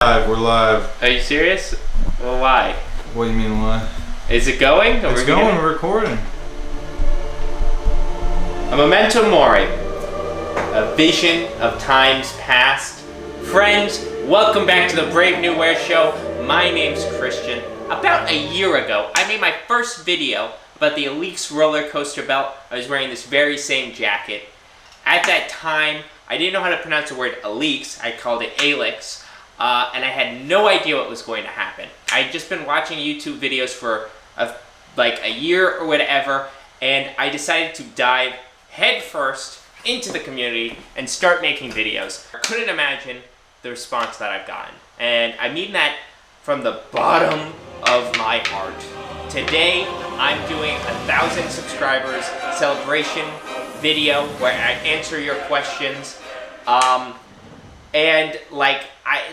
We're live. Are you serious? Well, why? What do you mean why? Is it going? It's going, we're recording. A memento mori. A vision of times past. Friends, welcome back to the Brave New Wear Show. My name's Christian. About a year ago, I made my first video about the Alex roller coaster belt. I was wearing this very same jacket. At that time, I didn't know how to pronounce the word Alex. I called it Alex. And I had no idea what was going to happen. I'd just been watching YouTube videos for like a year or whatever, and I decided to dive headfirst into the community and start making videos. I couldn't imagine the response that I've gotten. And I mean that from the bottom of my heart. Today, I'm doing 1,000 subscribers celebration video where I answer your questions. And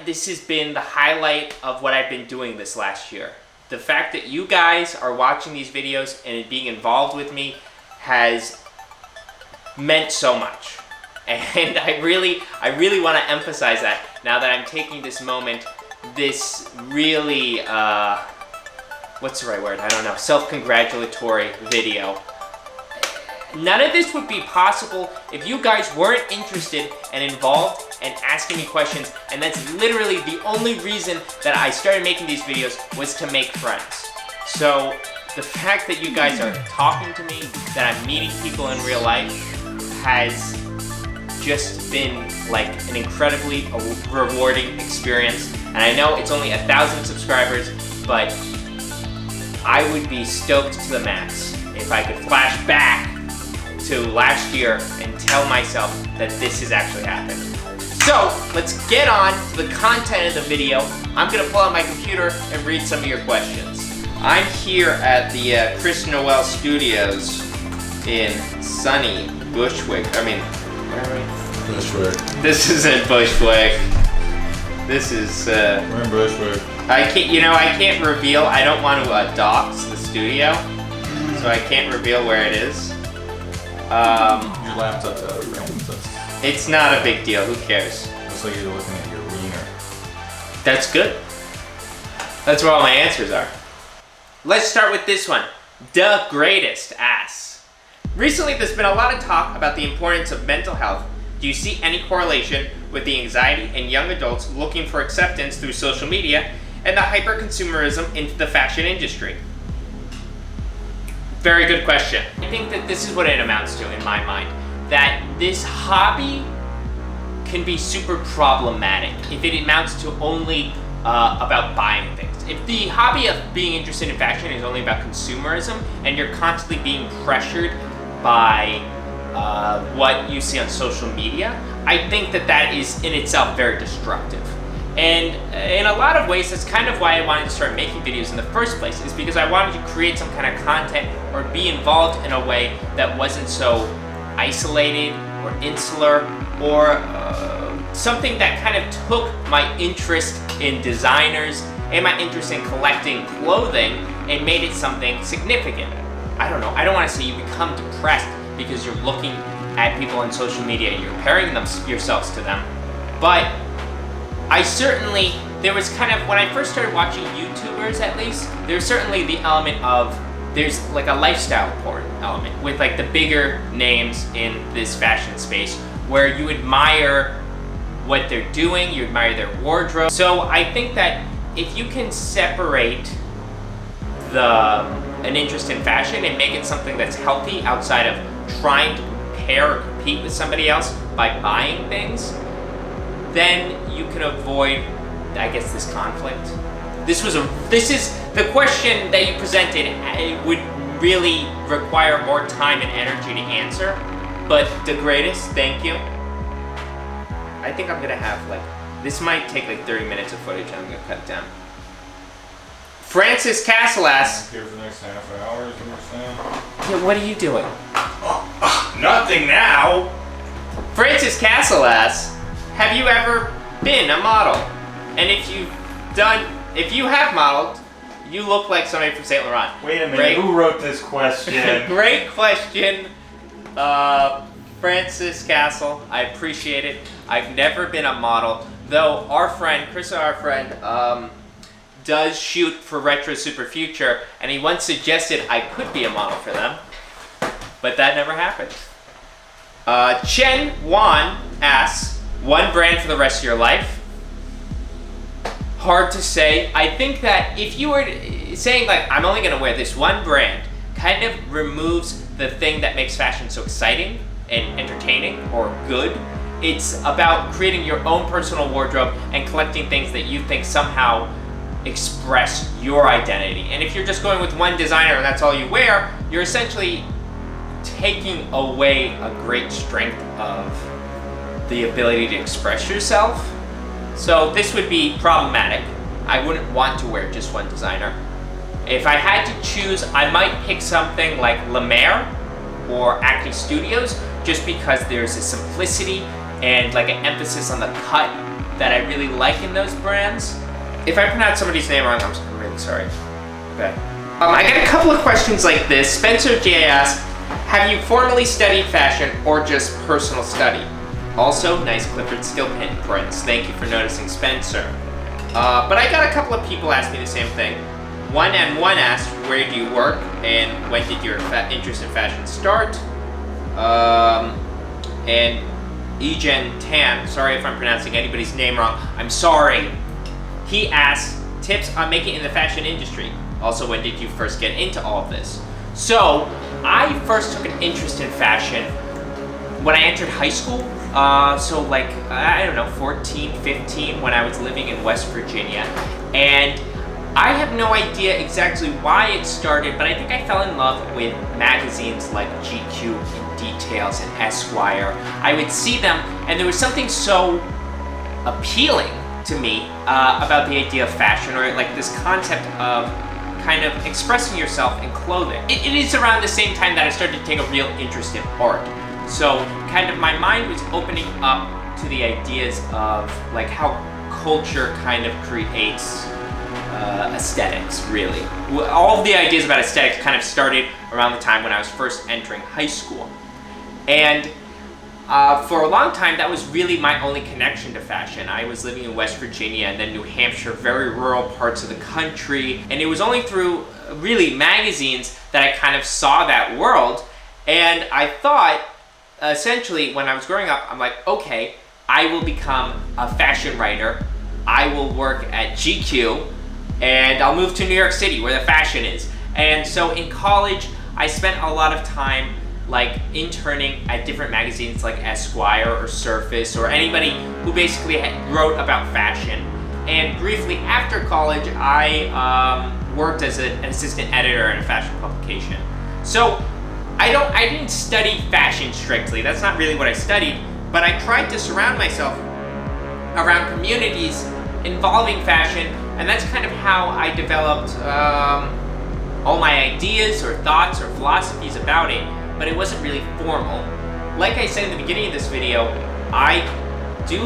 this has been the highlight of what I've been doing this last year. The fact that you guys are watching these videos and being involved with me has meant so much. And I really want to emphasize that now that I'm taking this moment, this really, what's the right word? I don't know, self-congratulatory video. None of this would be possible if you guys weren't interested and involved and asking me questions, and that's literally the only reason that I started making these videos was to make friends. So the fact that you guys are talking to me, that I'm meeting people in real life, has just been like an incredibly rewarding experience. And I know it's only 1,000 subscribers, but I would be stoked to the max if I could flash back to last year and tell myself that this has actually happened. So let's get on to the content of the video. I'm gonna pull out my computer and read some of your questions. I'm here at the Chris Noel Studios in sunny Bushwick. Where are we? Bushwick. This isn't Bushwick. This is we're in Bushwick. I can't reveal. I don't want to dox the studio, so I can't reveal where it is. Your laptop's out of frame. It's not a big deal. Who cares? Looks like you're looking at your wiener. That's good. That's where all my answers are. Let's start with this one. The greatest asks. Recently, there's been a lot of talk about the importance of mental health. Do you see any correlation with the anxiety in young adults looking for acceptance through social media and the hyper-consumerism into the fashion industry? Very good question. I think that this is what it amounts to in my mind, that this hobby can be super problematic if it amounts to only about buying things. If the hobby of being interested in fashion is only about consumerism and you're constantly being pressured by what you see on social media, I think that that is in itself very destructive. And in a lot of ways, that's kind of why I wanted to start making videos in the first place, is because I wanted to create some kind of content or be involved in a way that wasn't so isolated or insular, or something that kind of took my interest in designers and my interest in collecting clothing and made it something significant. I don't know, I don't want to say you become depressed because you're looking at people on social media and you're comparing yourselves to them, but there was kind of, when I first started watching YouTubers at least, there's certainly the element of, there's like a lifestyle porn element with like the bigger names in this fashion space where you admire what they're doing, you admire their wardrobe. So I think that if you can separate an interest in fashion and make it something that's healthy outside of trying to compare or compete with somebody else by buying things, then you can avoid, I guess, this conflict. This is the question that you presented. It would really require more time and energy to answer, but the greatest, thank you. I think I'm gonna have this might take 30 minutes of footage. I'm gonna cut it down. Francis Castle asks, Here for the next half hour, is what you're saying? yeah, what are you doing? Nothing now! Francis Castle asks, have you ever been a model? And if you have modeled, you look like somebody from Saint Laurent. Wait a minute, who wrote this question? Great question, Francis Castle. I appreciate it. I've never been a model, Though our friend, Chris, does shoot for Retro Super Future, and he once suggested I could be a model for them, but that never happened. Chen Wan asks, one brand for the rest of your life? Hard to say. I think that if you were saying like, I'm only gonna wear this one brand, kind of removes the thing that makes fashion so exciting and entertaining or good. It's about creating your own personal wardrobe and collecting things that you think somehow express your identity. And if you're just going with one designer and that's all you wear, you're essentially taking away a great strength of the ability to express yourself. So this would be problematic. I wouldn't want to wear just one designer. If I had to choose, I might pick something like La Mer or Acne Studios, just because there's a simplicity and like an emphasis on the cut that I really like in those brands. If I pronounce somebody's name wrong, I'm really sorry. Okay. I got a couple of questions like this. Spencer J asks, have you formally studied fashion or just personal study? Also, nice Clifford Still pin prints. Thank you for noticing, Spencer. But I got a couple of people ask me the same thing. One asked, where do you work and when did your interest in fashion start? And Ejen Tan, sorry if I'm pronouncing anybody's name wrong, I'm sorry. He asked, tips on making it in the fashion industry. Also, when did you first get into all of this? So, I first took an interest in fashion when I entered high school. So like, I don't know, 14, 15, when I was living in West Virginia. And I have no idea exactly why it started, but I think I fell in love with magazines like GQ and Details and Esquire. I would see them, and there was something so appealing to me about the idea of fashion, or like this concept of kind of expressing yourself in clothing. It is around the same time that I started to take a real interest in art. So kind of my mind was opening up to the ideas of like how culture kind of creates aesthetics, really. All of the ideas about aesthetics kind of started around the time when I was first entering high school. And for a long time, that was really my only connection to fashion. I was living in West Virginia and then New Hampshire, very rural parts of the country. And it was only through really magazines that I kind of saw that world. And I thought, essentially, when I was growing up, I'm like, okay, I will become a fashion writer. I will work at GQ and I'll move to New York City where the fashion is. And so in college, I spent a lot of time like interning at different magazines like Esquire or Surface or anybody who basically wrote about fashion. And briefly after college, I worked as an assistant editor in a fashion publication. So I didn't study fashion strictly. That's not really what I studied, but I tried to surround myself around communities involving fashion, and that's kind of how I developed all my ideas or thoughts or philosophies about it, but it wasn't really formal. Like I said in the beginning of this video, I do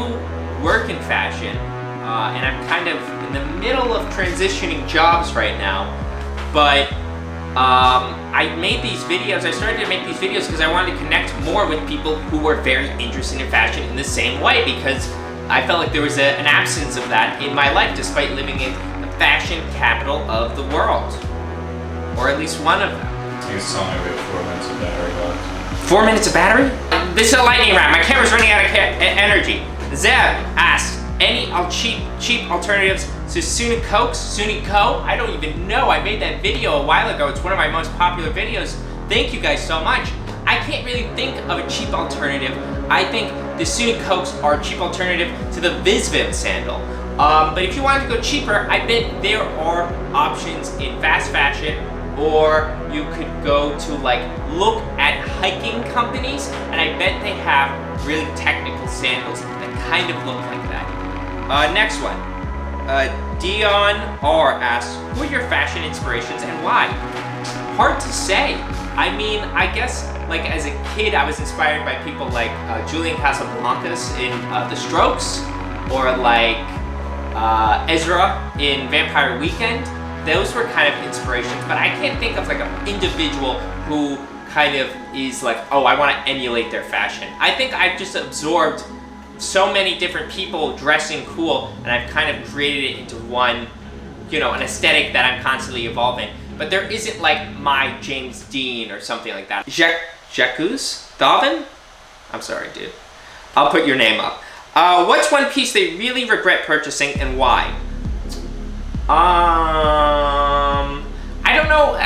work in fashion, and I'm kind of in the middle of transitioning jobs right now, but I started to make these videos because I wanted to connect more with people who were very interested in fashion in the same way, because I felt like there was an absence of that in my life despite living in the fashion capital of the world. Or at least one of them. He was telling me we have 4 minutes of battery left. 4 minutes of battery? This is a lightning round. My camera's running out of energy. Zeb asks, any cheap alternatives to Sunico? I don't even know. I made that video a while ago. It's one of my most popular videos. Thank you guys so much. I can't really think of a cheap alternative. I think the Sunicokes are a cheap alternative to the VizVim sandal. But if you wanted to go cheaper, I bet there are options in fast fashion, or you could go to like look at hiking companies, and I bet they have really technical sandals that kind of look like that. Next one. Dion R asks, who are your fashion inspirations and why? Hard to say. I mean, I guess like as a kid, I was inspired by people like Julian Casablancas in The Strokes, or like Ezra in Vampire Weekend. Those were kind of inspirations, but I can't think of like an individual who kind of is like, oh, I want to emulate their fashion. I think I've just absorbed so many different people dressing cool, and I've kind of created it into one, an aesthetic that I'm constantly evolving. But there isn't like my James Dean or something like that. Jacques Thauvin? I'm sorry, dude. I'll put your name up. What's one piece they really regret purchasing and why? I don't know.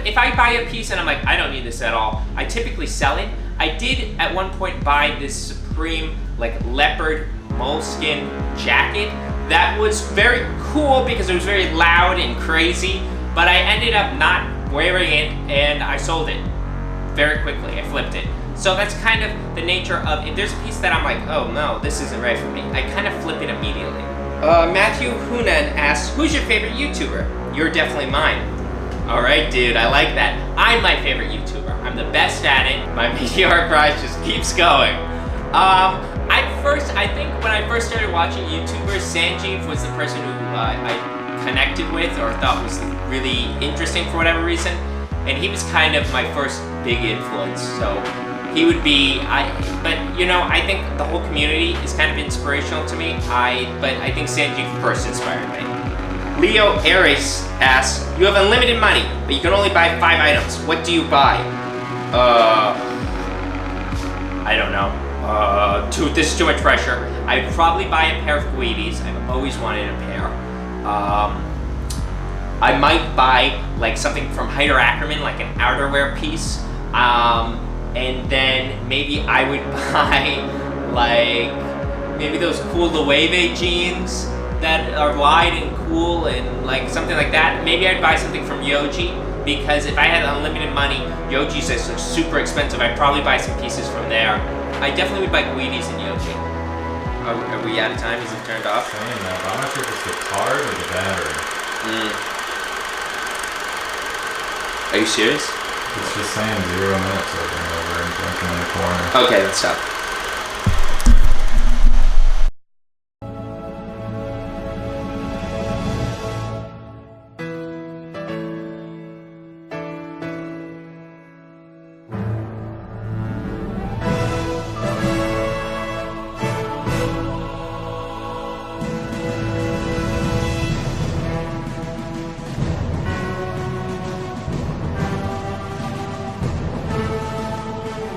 If I buy a piece and I'm like, I don't need this at all, I typically sell it. I did at one point buy this Supreme like leopard moleskin jacket. That was very cool because it was very loud and crazy, but I ended up not wearing it and I sold it very quickly. I flipped it. So that's kind of the nature of, if there's a piece that I'm like, oh no, this isn't right for me, I kind of flip it immediately. Matthew Hunan asks, who's your favorite YouTuber? You're definitely mine. Alright, dude, I like that. I'm my favorite YouTuber. I'm the best at it. My meteoric rise just keeps going. I think when I first started watching YouTubers, Sanjeev was the person who I connected with or thought was really interesting for whatever reason. And he was kind of my first big influence. So he would be, I think the whole community is kind of inspirational to me. But I think Sanjeev first inspired me. Leo Aries asks, you have unlimited money, but you can only buy 5 items. What do you buy? I don't know. This is too much pressure. I'd probably buy a pair of Guidis. I've always wanted a pair. I might buy like something from Heider Ackerman, like an outerwear piece. And then maybe I would buy like maybe those cool Loewe jeans that are wide and cool and like something like that. Maybe I'd buy something from Yoji because if I had unlimited money, Yoji's is super expensive. I'd probably buy some pieces from there. I definitely would buy Guidis and Yoji. Are we out of time? Is it turned off? Saying that, but I'm not sure if it's the card or the battery. Are you serious? It's just saying 0 minutes over and over and blinking in the corner. Okay, let's stop.